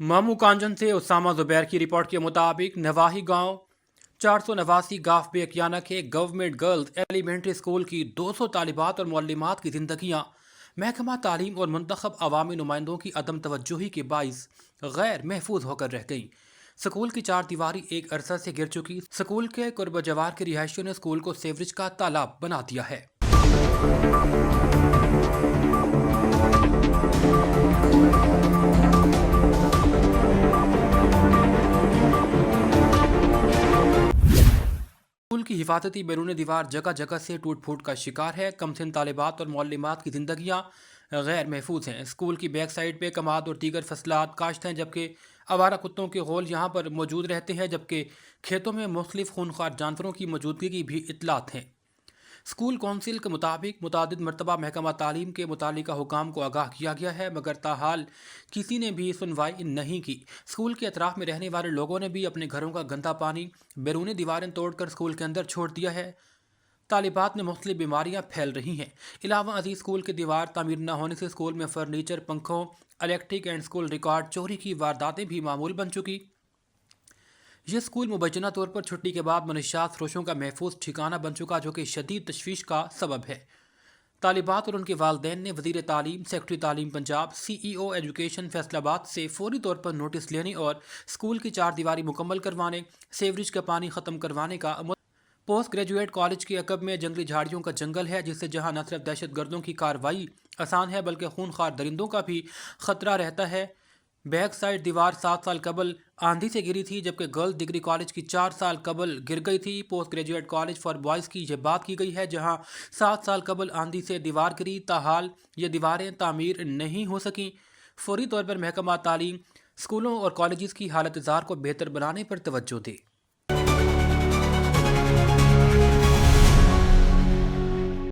मामू कांजन से उसामा जुबैर की रिपोर्ट के मुताबिक नवाही गांव 489 गाफ बेकियाना के गवर्नमेंट गर्ल्स एलिमेंट्री स्कूल की 200 तालिबात और मुअल्लिमात की जिंदगियां महकमा तालीम और मुंतखब अवामी नुमाइंदों की अदम तवज्जोही के बाइस गैर महफूज होकर रह गईं। स्कूल की चार दीवारी एक अरसा से गिर चुकी। स्कूल के कुर्ब जवार के रिहायशियों ने स्कूल को सेवरेज का तालाब बना दिया है। स्कूल की हिफाजती बैरून दीवार जगह जगह से टूट फूट का शिकार है। कमसिन तालिबात और मुअल्लिमात की जिंदगियां गैर महफूज हैं। स्कूल की बैक साइड पे कमाद और दीगर फसलात काश्त हैं, जबकि आवारा कुत्तों के गोल यहाँ पर मौजूद रहते हैं, जबकि खेतों में मुख्तलिफ खूनखार जानवरों की मौजूदगी की भी इतलात हैं। स्कूल कौंसिल के मुताबिक मुतादिद मरतबा महकमा तालीम के मुतालिका हुकाम को आगाह किया गया है, मगर ताहाल किसी ने भी सुनवाई नहीं की। स्कूल के अतराफ में रहने वाले लोगों ने भी अपने घरों का गंदा पानी बैरूनी दीवारें तोड़कर स्कूल के अंदर छोड़ दिया है। तालिबात में मुख्तलिफ बीमारियां फैल रही हैं। इलावा अजीज स्कूल की दीवार तामीर न होने से स्कूल में फर्नीचर, पंखों, इलेक्ट्रिक एंड स्कूल रिकॉर्ड चोरी की वारदातें भी मामूल बन चुकी। यह स्कूल मुबैना तौर पर छुट्टी के बाद मनशात फरोशों का महफूज ठिकाना बन चुका, जो कि शदीद तशवीश का सबब है। तालिबात और उनके वालदैन ने वज़ीर तालीम, सेक्रेटरी तालीम पंजाब, CEO एजुकेशन फैसलाबाद से फौरी तौर पर नोटिस लेने और स्कूल की चार दीवारी मुकम्मल करवाने, सेवरेज का पानी ख़त्म करवाने का पोस्ट ग्रेजुएट कॉलेज के अकब में जंगली झाड़ियों का जंगल है, जिससे जहां न सिर्फ दहशत गर्दों की कार्रवाई आसान है बल्कि खूनखार दरिंदों का भी खतरा रहता है। बैक साइड दीवार 7 साल कबल आंधी से गिरी थी, जबकि गर्ल्स डिग्री कॉलेज की 4 साल कबल गिर गई थी। Post graduate college for boys की यह बात की गई है, जहां 7 साल कबल आंधी से दीवार गिरी, ताहाल ये दीवारें तामीर नहीं हो सकीं। फौरी तौर पर महकमा तालीम स्कूलों और कॉलेज की हालत ज़ार को बेहतर बनाने पर तवज्जो दे।